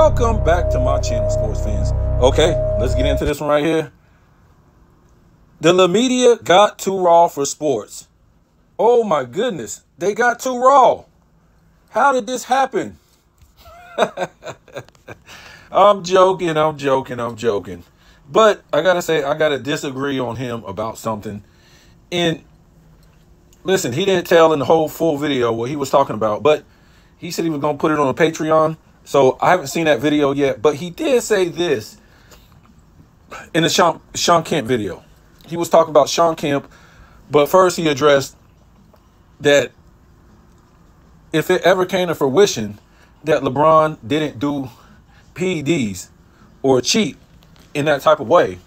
Welcome back to my channel, sports fans. Okay, let's get into this one right here. The media got too raw for sports. Oh my goodness, they got too raw. How did this happen? I'm joking. But I gotta say, I gotta disagree on him about something. And listen, he didn't tell in the whole full video what he was talking about, but he said he was gonna put it on a Patreon. So I haven't seen that video yet, but he did say this in the Sean Kemp video. He was talking about Sean Kemp, but first he addressed that if it ever came to fruition that LeBron didn't do PEDs or cheat in that type of way,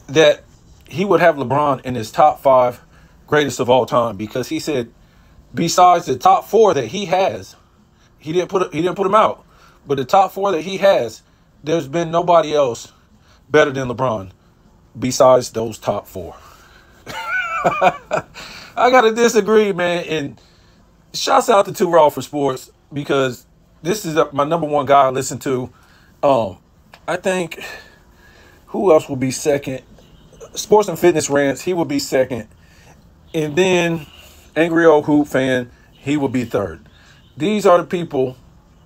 that he would have LeBron in his top 5 greatest of all time, because he said besides the top 4 that he has, he didn't put him out, but the top 4 that he has, there's been nobody else better than LeBron besides those top 4. I gotta disagree, man. And shouts out to Too Raw for Sports, because this is my number 1 guy I listen to. I think who else will be second? Sports and Fitness Rants, he will be second, and then Angry Old Hoop Fan, he will be third. These are the people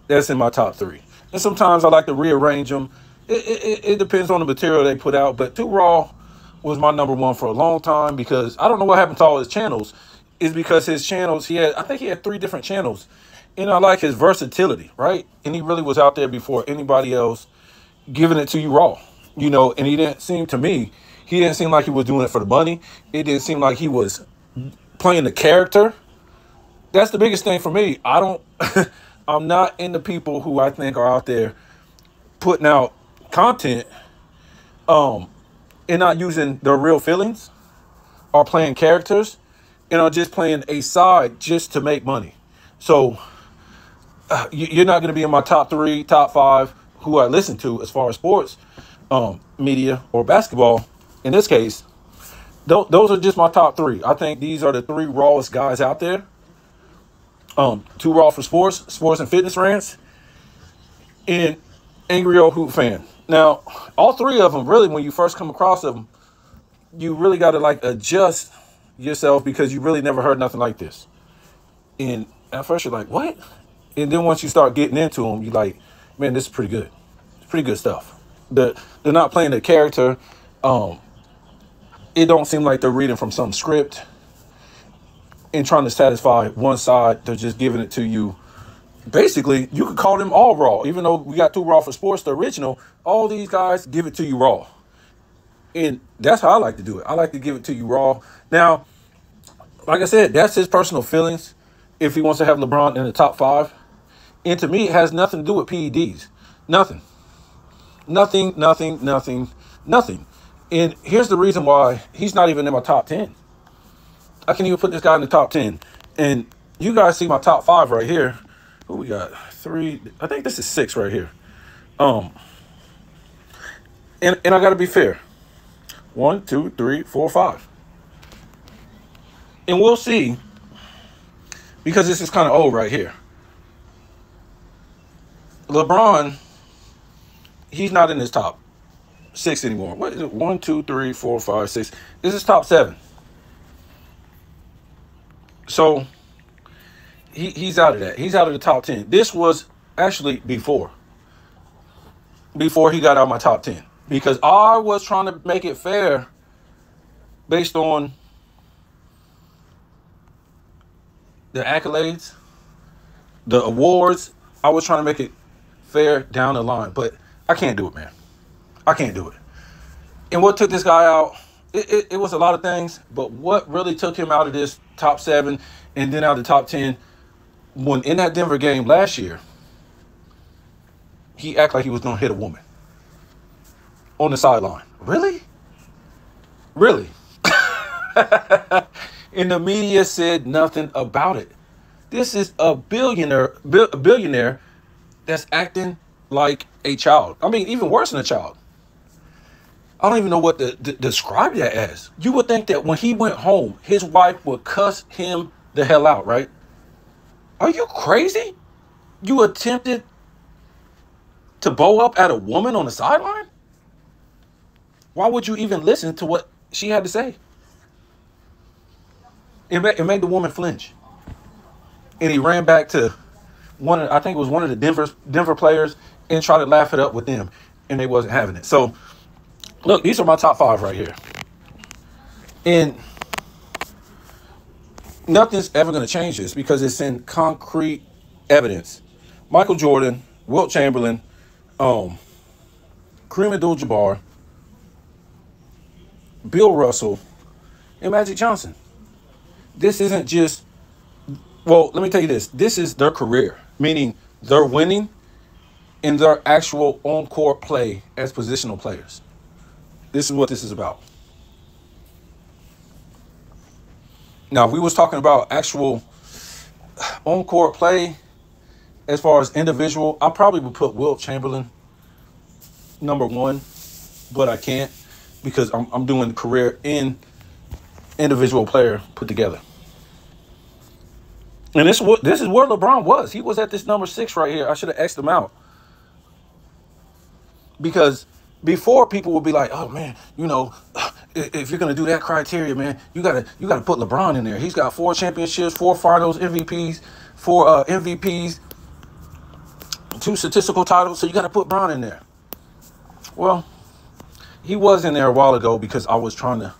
that's in my top 3. And sometimes I like to rearrange them. It depends on the material they put out. But Too Raw was my number 1 for a long time, because I don't know what happened to all his channels. Is because his channels, I think he had 3 different channels. And I like his versatility, right? And he really was out there before anybody else, giving it to you raw. You know, and he didn't seem like he was doing it for the money. It didn't seem like he was playing the character. That's the biggest thing for me. I'm not into people who I think are out there putting out content and not using their real feelings, or playing characters, and are just playing a side just to make money. So you're not going to be in my top 3, top 5 who I listen to as far as sports media or basketball. In this case, those are just my top 3. I think these are the 3 rawest guys out there. Too Raw for Sports, Sports and Fitness Rants, and Angry Old Hoop Fan. Now, all 3 of them, really, when you first come across them, you really got to like adjust yourself, because you really never heard nothing like this. And at first you're like, what? And then once you start getting into them, you're like, man, this is pretty good. It's pretty good stuff. They're not playing the character. It don't seem like they're reading from some script and trying to satisfy one side. They're just giving it to you. Basically, you could call them all raw. Even though we got Too Raw for Sports, the original, all these guys give it to you raw. And that's how I like to do it. I like to give it to you raw. Now, like I said, that's his personal feelings. If he wants to have LeBron in the top 5. And to me, it has nothing to do with PEDs. Nothing. And here's the reason why he's not even in my top 10. I can't even put this guy in the top 10. And you guys see my top 5 right here. Who we got? 3. I think this is 6 right here. And I got to be fair. 1, 2, 3, 4, 5. And we'll see, because this is kind of old right here. LeBron, he's not in his top 6 anymore. What is it? 1, 2, 3, 4, 5, 6. This is top 7. So he's out of that. He's out of the top 10. This was actually before he got out of my top 10, because I was trying to make it fair based on the accolades, the awards. I was trying to make it fair down the line, but I can't do it, man. I can't do it. And what took this guy out, it was a lot of things, but what really took him out of this top 7 and then out of the top 10, when in that Denver game last year, he acted like he was going to hit a woman on the sideline. Really? And the media said nothing about it. This is a billionaire that's acting like a child. I mean, even worse than a child. I don't even know what to describe that as. You would think that when he went home, his wife would cuss him the hell out, right? Are you crazy? You attempted to bow up at a woman on the sideline? Why would you even listen to what she had to say? It made the woman flinch. And he ran back to I think it was one of the Denver players, and tried to laugh it up with them. And they wasn't having it. So, look, these are my top 5 right here. And nothing's ever going to change this because it's in concrete evidence. Michael Jordan, Wilt Chamberlain, Kareem Abdul-Jabbar, Bill Russell, and Magic Johnson. This isn't just, well, let me tell you this. This is their career, meaning they're winning in their actual on-court play as positional players. This is what this is about. Now, if we was talking about actual on-court play as far as individual, I probably would put Wilt Chamberlain number 1, but I can't because I'm doing career and individual player put together. And this is where LeBron was. He was at this number 6 right here. I should have X'd him out. Because before, people would be like, oh, man, you know, if you're going to do that criteria, man, you gotta put LeBron in there. He's got 4 championships, 4 finals, MVPs, 4 MVPs, 2 statistical titles. So you got to put Bron in there. Well, he was in there a while ago because I was trying to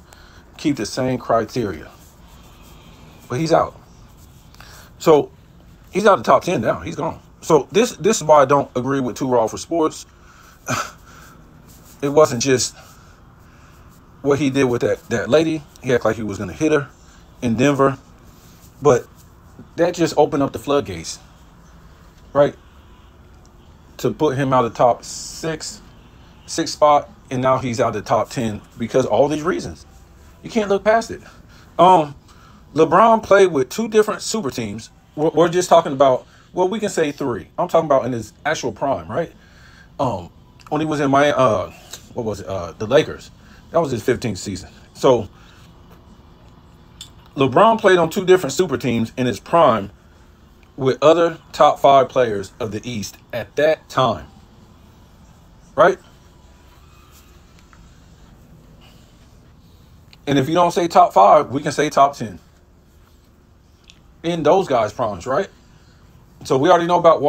keep the same criteria. But he's out. So he's out of the top 10 now. He's gone. So this is why I don't agree with Too Raw for Sports. It wasn't just what he did with that lady. He acted like he was going to hit her in Denver. But that just opened up the floodgates, right? To put him out of the top 6 spot, and now he's out of the top 10 because of all these reasons. You can't look past it. LeBron played with 2 different super teams. We're just talking about, well, we can say 3. I'm talking about in his actual prime, right? When he was in the Lakers. That was his 15th season. So LeBron played on 2 different super teams in his prime with other top 5 players of the East at that time. Right? And if you don't say top 5, we can say top 10. In those guys' primes, right? So we already know about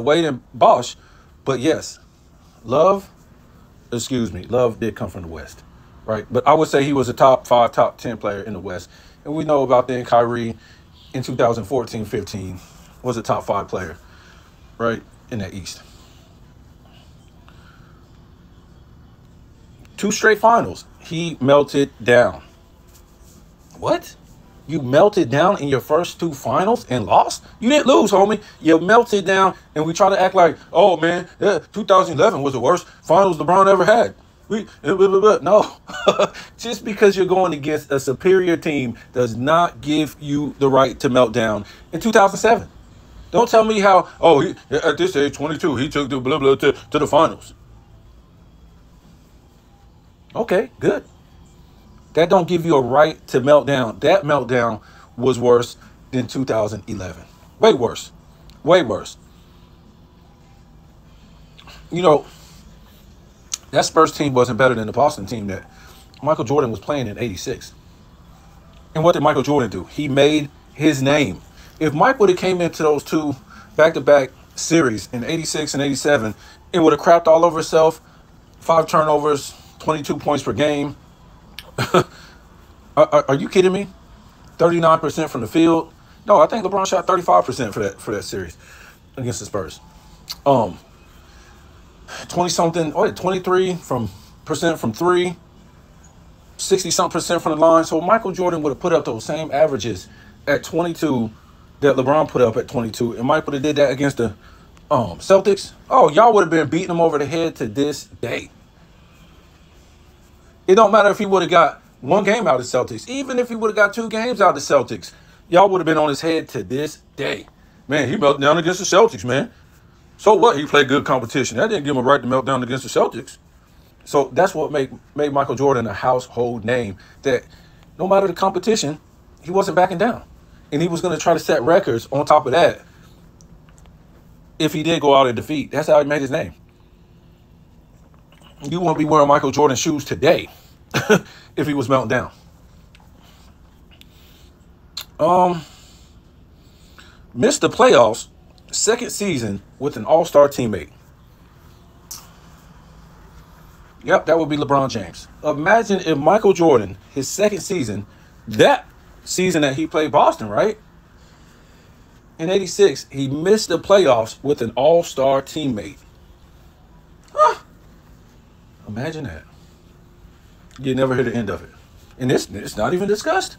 Wade and Bosh. But yes, Love did come from the West. Right? But I would say he was a top 5, top 10 player in the West. And we know about then Kyrie in 2014-15 was a top 5 player, right, in the East. 2 straight finals. He melted down. What? You melted down in your first 2 finals and lost? You didn't lose, homie. You melted down, and we try to act like, oh, man, 2011 was the worst finals LeBron ever had. No. Just because you're going against a superior team does not give you the right to melt down in 2007. Don't tell me how, at this age, 22, he took the blah, blah, to the finals. Okay, good. That don't give you a right to melt down. That meltdown was worse than 2011. Way worse. Way worse. You know, that Spurs team wasn't better than the Boston team that Michael Jordan was playing in '86. And what did Michael Jordan do? He made his name. If Mike would have came into those 2 back-to-back series in '86 and '87, it would have crapped all over itself. 5 turnovers, 22 points per game. Are you kidding me? 39% from the field. No, I think LeBron shot 35% for that series against the Spurs. 20-something, 23% from 3, 60-something% from the line. So Michael Jordan would have put up those same averages at 22 that LeBron put up at 22, and Mike would have did that against the Celtics. Oh, y'all would have been beating him over the head to this day. It don't matter if he would have got 1 game out of the Celtics. Even if he would have got 2 games out of the Celtics, y'all would have been on his head to this day. Man, he melted down against the Celtics, man. So what? He played good competition. That didn't give him a right to melt down against the Celtics. So that's what made Michael Jordan a household name. That no matter the competition, he wasn't backing down. And he was going to try to set records on top of that if he did go out in defeat. That's how he made his name. You won't be wearing Michael Jordan shoes today if he was melting down. Missed the playoffs, second season with an all-star teammate. Yep, that would be LeBron James. Imagine if Michael Jordan, his second season, that season that he played Boston, right? In 86, he missed the playoffs with an all-star teammate. Huh. Imagine that. You never hear the end of it. And it's not even discussed.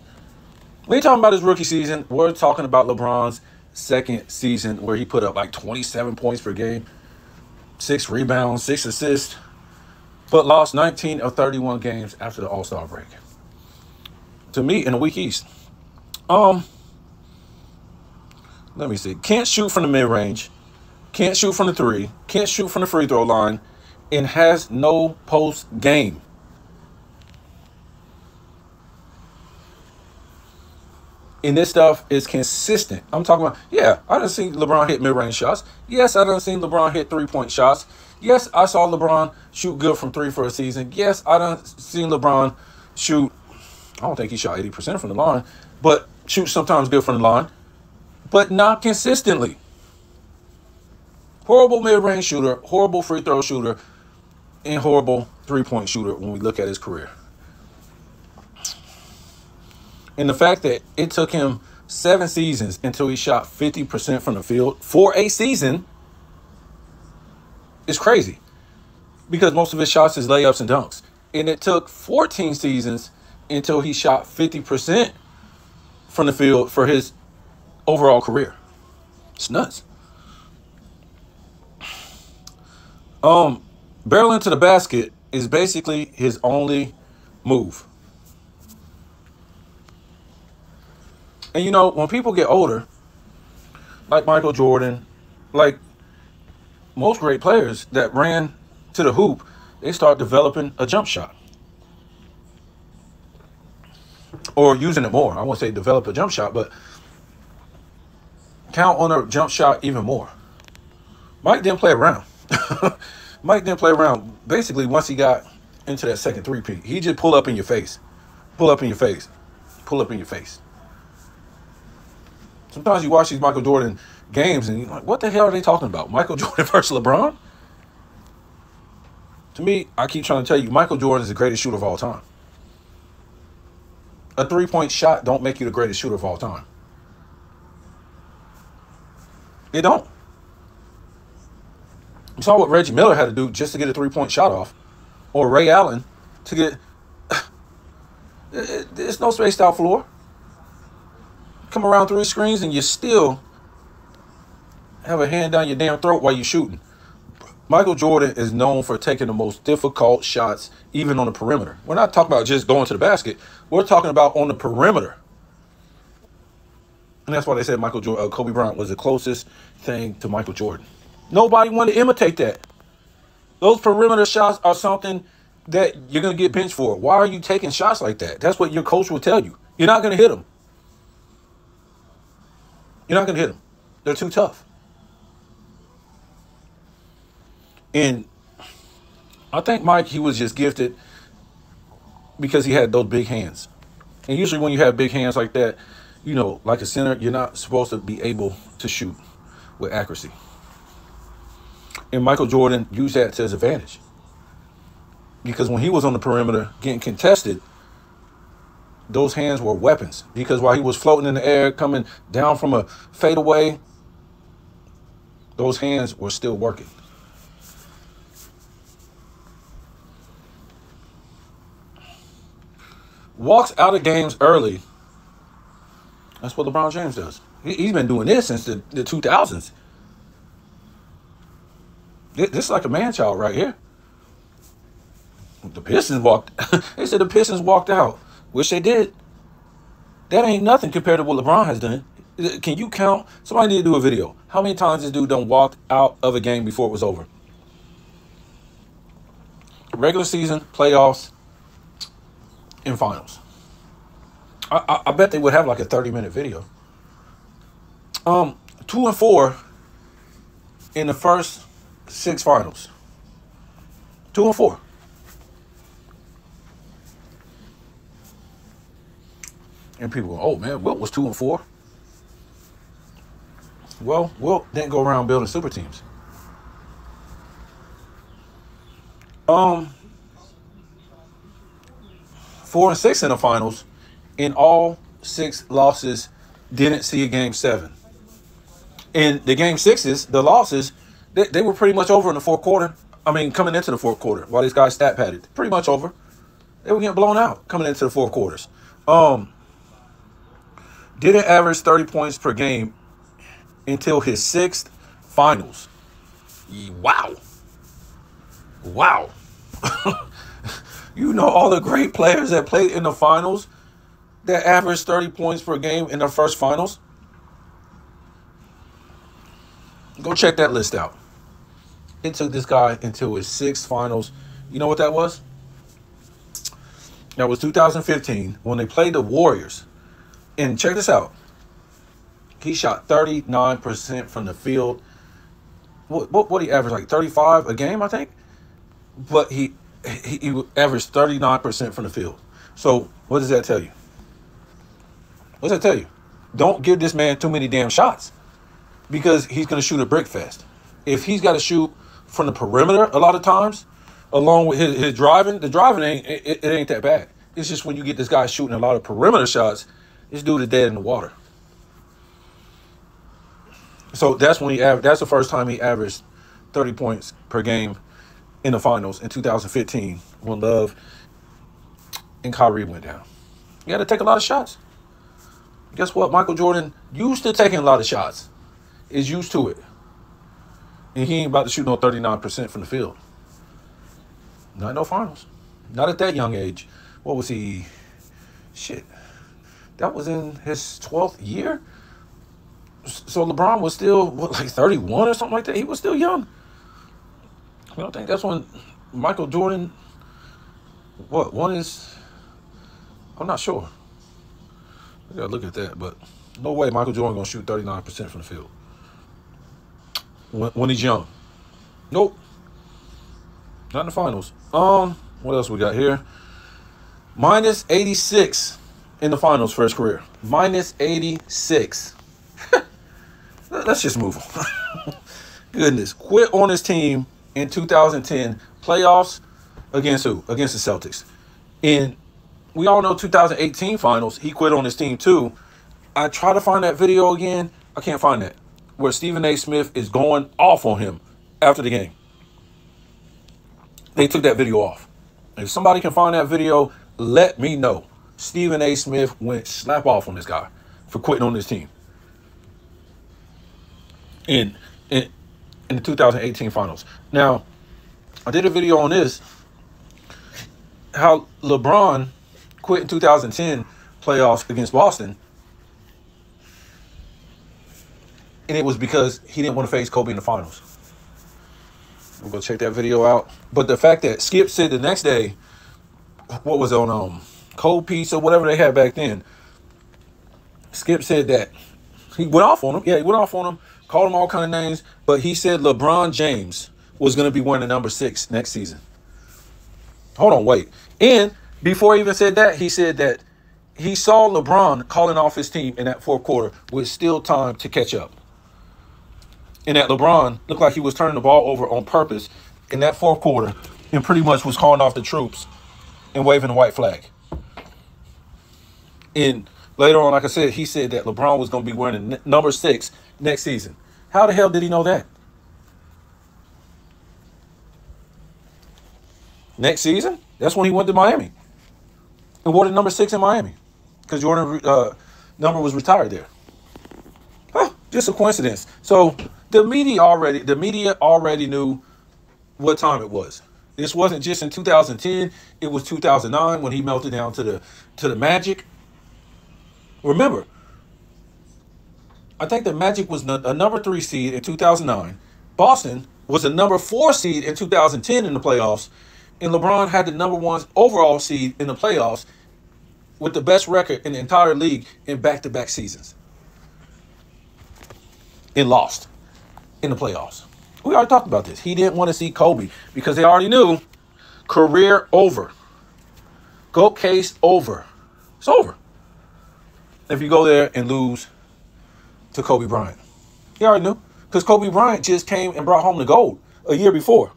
We ain't talking about his rookie season. We're talking about LeBron's second season where he put up like 27 points per game, 6 rebounds, 6 assists, but lost 19 of 31 games after the All-Star break. To me, in the Week East. Let me see. Can't shoot from the mid-range. Can't shoot from the 3. Can't shoot from the free throw line. And has no post game. And this stuff is consistent. I'm talking about, yeah, I done seen LeBron hit mid-range shots. Yes, I done seen LeBron hit three-point shots. Yes, I saw LeBron shoot good from 3 for a season. Yes, I done seen LeBron shoot, I don't think he shot 80% from the line, but shoot sometimes good from the line, but not consistently. Horrible mid-range shooter, horrible free throw shooter, and horrible three-point shooter when we look at his career. And the fact that it took him 7 seasons until he shot 50% from the field for a season is crazy. Because most of his shots is layups and dunks. And it took 14 seasons until he shot 50% from the field for his overall career. It's nuts. Barrel into the basket is basically his only move. And you know, when people get older, like Michael Jordan, like most great players that ran to the hoop, they start developing a jump shot. Or using it more. I won't say develop a jump shot, but count on a jump shot even more. Mike didn't play around. Mike didn't play around. Basically, once he got into that second three-peat, he just pull up in your face. Pull up in your face. Pull up in your face. Sometimes you watch these Michael Jordan games and you're like, what the hell are they talking about? Michael Jordan versus LeBron? To me, I keep trying to tell you, Michael Jordan is the greatest shooter of all time. A three-point shot don't make you the greatest shooter of all time. It don't. You saw what Reggie Miller had to do just to get a three-point shot off. Or Ray Allen to get... There's no spaced out floor. Come around 3 screens and you still have a hand down your damn throat while you're shooting. Michael Jordan is known for taking the most difficult shots, even on the perimeter. We're not talking about just going to the basket. We're talking about on the perimeter. And that's why they said Kobe Bryant was the closest thing to Michael Jordan. Nobody wanted to imitate that. Those perimeter shots are something that you're going to get benched for. Why are you taking shots like that? That's what your coach will tell you. You're not going to hit them. You're not going to hit them. They're too tough. And I think Mike, he was just gifted because he had those big hands. And usually when you have big hands like that, you know, like a center, you're not supposed to be able to shoot with accuracy. And Michael Jordan used that to his advantage. Because when he was on the perimeter getting contested, those hands were weapons. Because while he was floating in the air, coming down from a fadeaway, those hands were still working. Walks out of games early. That's what LeBron James does. He's been doing this since the 2000s. This is like a man-child right here. The Pistons walked. They said the Pistons walked out, which they did. That ain't nothing compared to what LeBron has done. Can you count? Somebody need to do a video. How many times this dude done walked out of a game before it was over? Regular season, playoffs, and finals. I bet they would have like a 30-minute video. 2-4 in the first 6 finals. 2-4. And people go, oh man, Wilt was 2-4. Well, Wilt didn't go around building super teams. 4-6 in the finals, and all 6 losses didn't see a game 7. In the game 6s, the losses, they were pretty much over in the fourth quarter. I mean, coming into the fourth quarter, while these guys stat padded, pretty much over. They were getting blown out coming into the fourth quarters. Didn't average 30 points per game until his 6th finals. Wow. Wow. You know all the great players that played in the finals that averaged 30 points per game in their first finals? Go check that list out. It took this guy until his 6th finals. You know what that was? That was 2015 when they played the Warriors. And check this out. He shot 39% from the field. What he averaged, like 35 a game, I think? But he averaged 39% from the field. So what does that tell you? What does that tell you? Don't give this man too many damn shots, because he's going to shoot a brick fest. If he's got to shoot from the perimeter a lot of times, along with his driving, the driving ain't that bad. It's just when you get this guy shooting a lot of perimeter shots, this dude is dead in the water. So that's when that's the first time he averaged 30 points per game in the finals in 2015, when Love and Kyrie went down. You got to take a lot of shots. Guess what? Michael Jordan used to taking a lot of shots. Is used to it. And he ain't about to shoot no 39% from the field. Not no finals. Not at that young age. What was he? Shit. That was in his 12th year? So LeBron was still, like 31 or something like that? He was still young. I don't think that's when Michael Jordan, won his, I'm not sure. I gotta look at that, but no way Michael Jordan gonna shoot 39% from the field when he's young. Nope. Not in the finals. What else we got here? Minus 86 in the finals for his career. Minus 86. Let's just move on. Goodness. Quit on his team in 2010 playoffs against who? Against the Celtics. And we all know 2018 finals, he quit on his team too. I try to find that video again. I can't find that. Where Stephen A. Smith is going off on him after the game. They took that video off. If somebody can find that video, let me know. Stephen A. Smith went slap off on this guy for quitting on his team in the 2018 finals. Now, I did a video on this, how LeBron quit in 2010 playoffs against Boston, and it was because he didn't want to face Kobe in the finals. We'll go check that video out. But the fact that Skip said the next day, what was on Cold Piece or whatever they had back then, Skip said that he went off on him. Yeah, he went off on him, called him all kind of names, but he said LeBron James was going to be wearing the number 6 next season. Hold on, wait. And before he even said that, he said that he saw LeBron calling off his team in that fourth quarter with still time to catch up. And that LeBron looked like he was turning the ball over on purpose in that fourth quarter and pretty much was calling off the troops and waving the white flag. And later on, like I said, he said that LeBron was going to be wearing the number 6 next season. How the hell did he know that? Next season? That's when he went to Miami and wore the number 6 in Miami because Jordan's number was retired there. Huh, just a coincidence. So the media already knew what time it was. This wasn't just in 2010. It was 2009 when he melted down to the Magic. Remember, I think the Magic was a number 3 seed in 2009. Boston was a number 4 seed in 2010 in the playoffs. And LeBron had the number 1 overall seed in the playoffs with the best record in the entire league in back-to-back seasons. And lost in the playoffs. We already talked about this. He didn't want to see Kobe because they already knew career over. GOAT case over. It's over. if you go there and lose to Kobe Bryant? He already knew, because Kobe Bryant just came and brought home the gold a year before.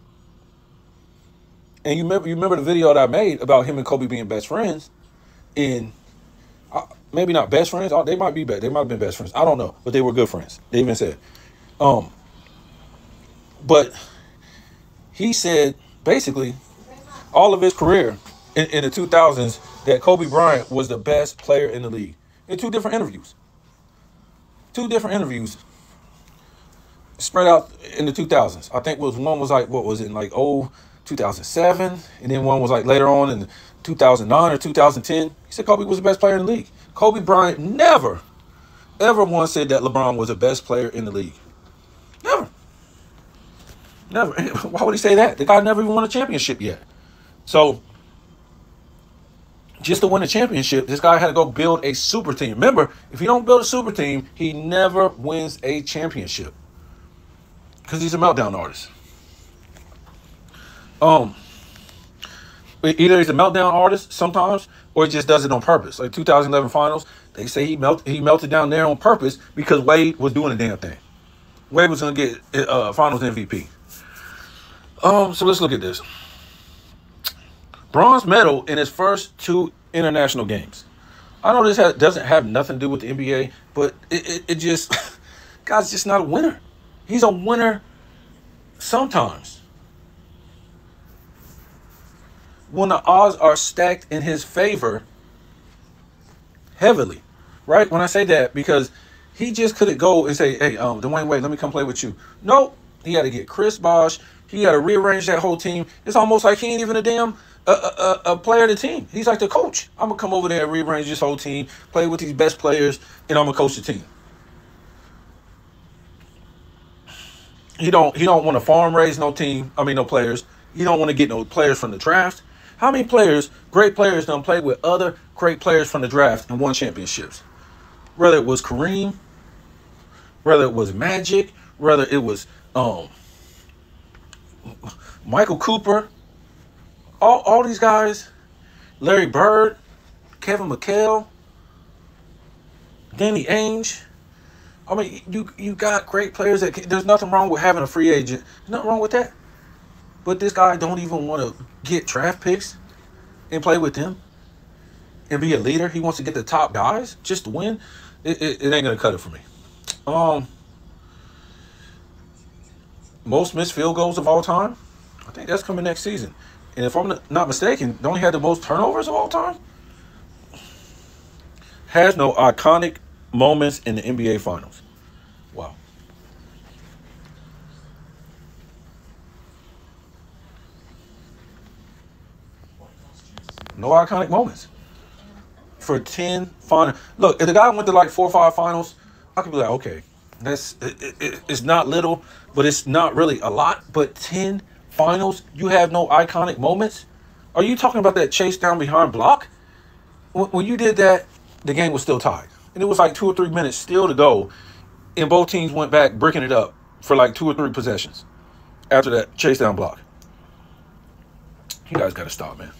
And you remember the video that I made about him and Kobe being best friends, and maybe not best friends. They might be bad. They might have been best friends. I don't know, but they were good friends. They even said, but he said basically all of his career in the 2000s that Kobe Bryant was the best player in the league. In two different interviews spread out in the 2000s. I think one was like, what was it, like 2007, and then one was like later on in 2009 or 2010. He said Kobe was the best player in the league. Kobe Bryant never, ever once said that LeBron was the best player in the league. Never. Why would he say that? The guy never even won a championship yet. So, just to win a championship, this guy had to go build a super team. Remember, if you don't build a super team, he never wins a championship, because he's a meltdown artist. Either he's a meltdown artist sometimes, or he just does it on purpose. Like 2011 finals, they say he melted down there on purpose because Wade was doing the damn thing. Wade was going to get finals MVP. So let's look at this. Bronze medal in his first 2 international games. I know this doesn't have nothing to do with the NBA, but it just, guy's just not a winner. He's a winner sometimes, when the odds are stacked in his favor heavily, right? When I say that, because he just couldn't go and say, hey, Dwayne Wade, let me come play with you. Nope. He had to get Chris Bosh. He had to rearrange that whole team. It's almost like he ain't even a damn a player of the team. He's like the coach. I'm going to come over there and rearrange this whole team, play with these best players, and I'm going to coach the team. He don't want to farm raise no players. He don't want to get no players from the draft. How many great players, done played with other great players from the draft and won championships? Whether it was Kareem, whether it was Magic, whether it was Michael Cooper, all these guys, Larry Bird, Kevin McHale, Danny Ainge. I mean, you got great players. There's nothing wrong with having a free agent. There's nothing wrong with that. But this guy don't even want to get draft picks and play with them and be a leader. He wants to get the top guys just to win. It ain't going to cut it for me. Most missed field goals of all time. I think that's coming next season. And if I'm not mistaken, don't he have the most turnovers of all time? Has no iconic moments in the NBA Finals. Wow. No iconic moments for 10 finals. Look, if the guy went to like 4 or 5 finals, I could be like, okay, it's not little, but it's not really a lot. But 10 finals, you have no iconic moments? Are you talking about that chase down behind block? When you did that, the game was still tied. And it was like 2 or 3 minutes still to go. And both teams went back, breaking it up for like 2 or 3 possessions after that chase down block. You guys got to stop, man.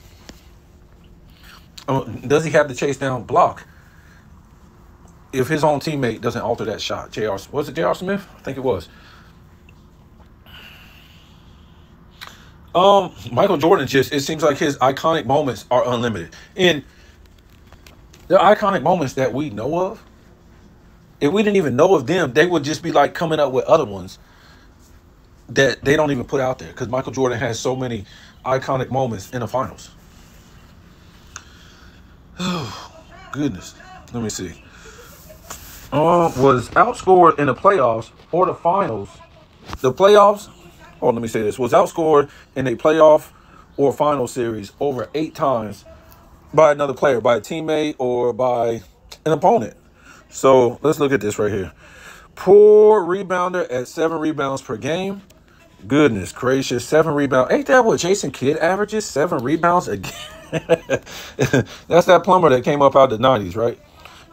Does he have the chase down block if his own teammate doesn't alter that shot? Was it J.R. Smith? I think it was. Michael Jordan it seems like his iconic moments are unlimited. And the iconic moments that we know of, if we didn't even know of them, they would just be like coming up with other ones that they don't even put out there, because Michael Jordan has so many iconic moments in the finals. Oh, goodness. Let me see. Was outscored in the playoffs or the finals. The playoffs, let me say this, was outscored in a playoff or final series over 8 times by another player, by a teammate or by an opponent. So let's look at this right here. Poor rebounder at 7 rebounds per game. Goodness gracious, 7 rebounds. Ain't that what Jason Kidd averages? 7 rebounds a game. That's that plumber that came up out of the 90s, right?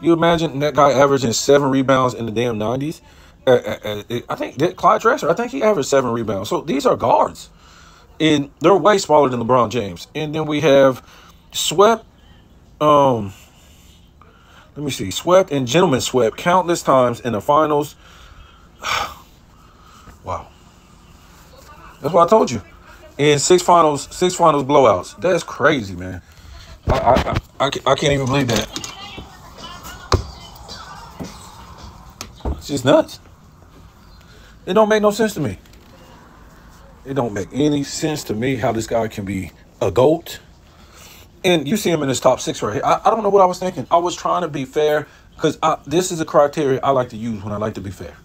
You imagine that guy averaging 7 rebounds in the damn 90s? I think Clyde Drexler, I think he averaged 7 rebounds. So these are guards. And they're way smaller than LeBron James. And then we have swept, let Let me see. Swept and gentlemen swept countless times in the finals. Wow. That's what I told you. In six finals blowouts. That's crazy, man. I can't even believe that. It's just nuts. It don't make no sense to me. It don't make any sense to me how this guy can be a GOAT. And you see him in his top 6 right here. I don't know what I was thinking. I was trying to be fair because this is a criteria I like to use when I like to be fair.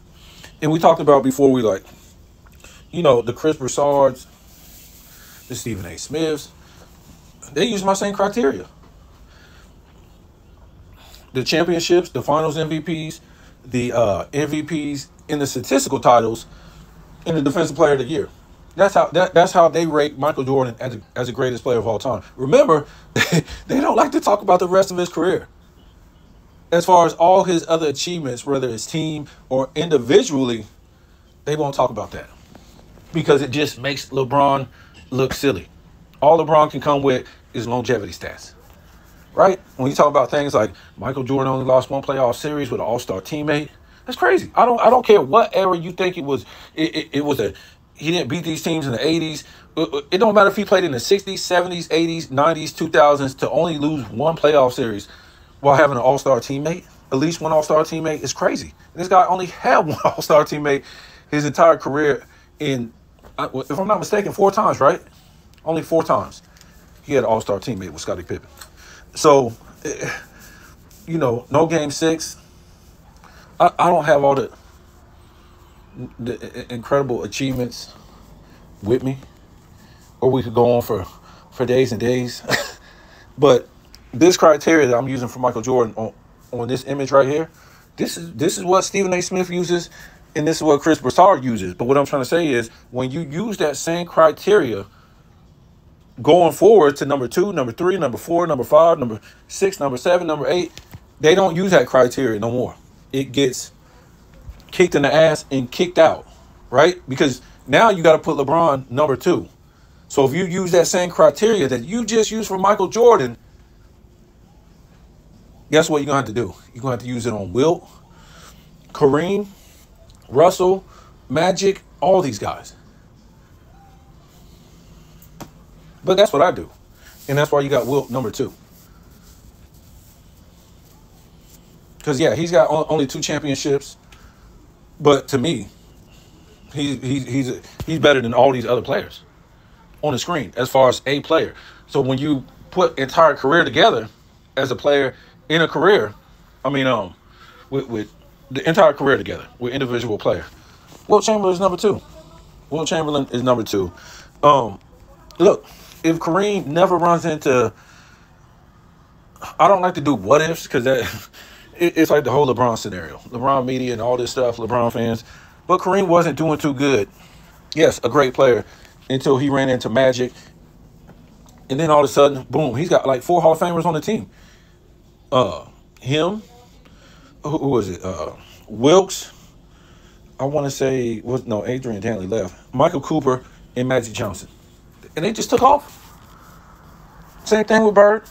And we talked about before the Chris Broussards, the Stephen A. Smiths, they use my same criteria. The championships, the finals MVPs, the MVPs in the statistical titles, and the defensive player of the year. That's how they rate Michael Jordan as the greatest player of all time. Remember, they don't like to talk about the rest of his career. As far as all his other achievements, whether it's team or individually, they won't talk about that. Because it just makes LeBron look silly. All LeBron can come with is longevity stats. Right? When you talk about things like Michael Jordan only lost 1 playoff series with an all-star teammate, that's crazy. I don't care what era you think it was. He didn't beat these teams in the 80s. It don't matter if he played in the 60s, 70s, 80s, 90s, 2000s to only lose 1 playoff series while having an all-star teammate, at least 1 all-star teammate, is crazy. And this guy only had 1 all-star teammate his entire career in, if I'm not mistaken, 4 times, right? Only 4 times he had an all-star teammate with Scottie Pippen. So, no game 6. I don't have all the incredible achievements with me, or we could go on for days and days. But this criteria that I'm using for Michael Jordan on this image right here, this is what Stephen A. Smith uses, and this is what Chris Broussard uses. But what I'm trying to say is, when you use that same criteria going forward to number 2, number 3, number 4, number 5, number 6, number 7, number 8, they don't use that criteria no more. It gets kicked in the ass and kicked out, right? Because now you got to put LeBron number 2. So if you use that same criteria that you just used for Michael Jordan, guess what you're going to have to do? You're going to have to use it on Wilt, Kareem, Russell, Magic, all these guys. But that's what I do. And that's why you got Wilt number 2. Because, yeah, he's got only 2 championships. But to me, he's better than all these other players on the screen as far as a player. So when you put entire career together as a player in a career, with the entire career together with individual player, Wilt Chamberlain is number 2. Wilt Chamberlain is number 2. Look, if Kareem never runs into, I don't like to do what ifs because it's like the whole LeBron scenario. LeBron media and all this stuff, LeBron fans. But Kareem wasn't doing too good. Yes, a great player until he ran into Magic. And then all of a sudden, boom, he's got like 4 Hall of Famers on the team. Him, who was it? Wilkes, I want to say, Adrian Dantley left. Michael Cooper and Magic Johnson. And they just took off. Same thing with Bird.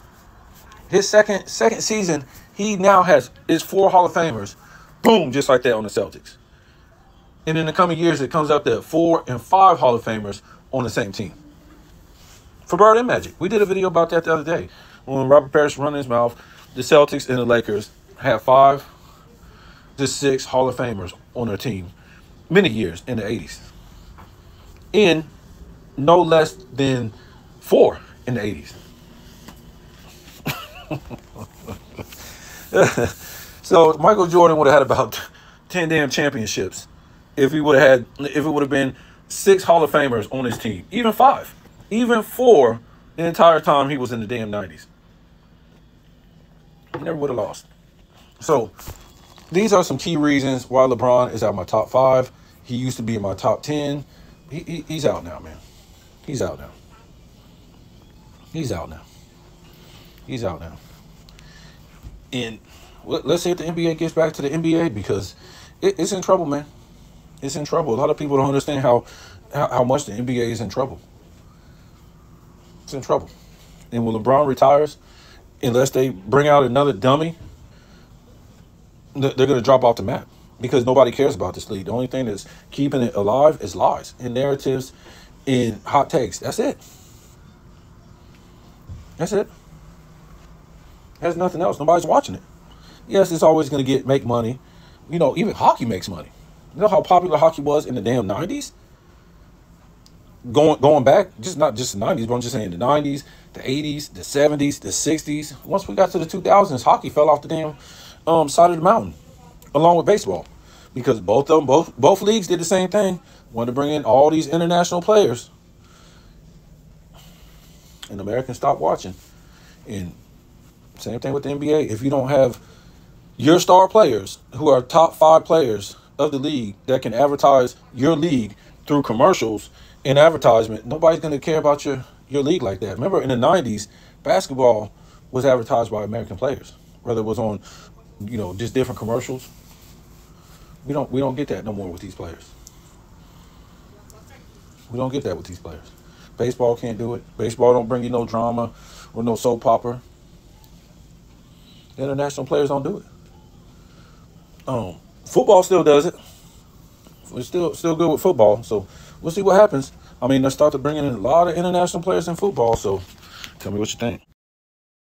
His second season, he now has his 4 Hall of Famers. Boom, just like that on the Celtics. And in the coming years, it comes up to 4 and 5 Hall of Famers on the same team. For Bird and Magic. We did a video about that the other day. When Robert Parrish running his mouth, the Celtics and the Lakers have 5 to 6 Hall of Famers on their team many years in the 80s. And no less than 4 in the 80s. So Michael Jordan would have had about 10 damn championships if it would have been 6 Hall of Famers on his team, even 5, even 4 the entire time he was in the damn 90s. He never would have lost. So these are some key reasons why LeBron is out of my top 5. He used to be in my top 10. He's out now, man. He's out now. He's out now. He's out now. And let's see if the NBA gets back to the NBA, because it's in trouble, man. It's in trouble. A lot of people don't understand how much the NBA is in trouble. It's in trouble. And when LeBron retires, unless they bring out another dummy they're going to drop off the map because nobody cares about this league. The only thing that's keeping it alive is lies and narratives and hot takes. That's it. That's it. There's nothing else. Nobody's watching it. Yes, it's always going to make money. You know, even hockey makes money. You know how popular hockey was in the damn 90s? Going back, not just the 90s, but I'm just saying the 90s, the 80s, the 70s, the 60s. Once we got to the 2000s, hockey fell off the damn side of the mountain, along with baseball, because both leagues did the same thing. Wanted to bring in all these international players, and Americans stopped watching. And same thing with the NBA. If you don't have your star players who are top 5 players of the league that can advertise your league through commercials and advertisement, nobody's going to care about your league like that. Remember in the 90s, basketball was advertised by American players, whether it was on, just different commercials. We don't get that no more with these players. We don't get that with these players. Baseball can't do it. Baseball don't bring you no drama or no soap opera. International players don't do it. Football still does it. It's still good with football. So we'll see what happens. I mean, they're starting to bring in a lot of international players in football. So tell me what you think.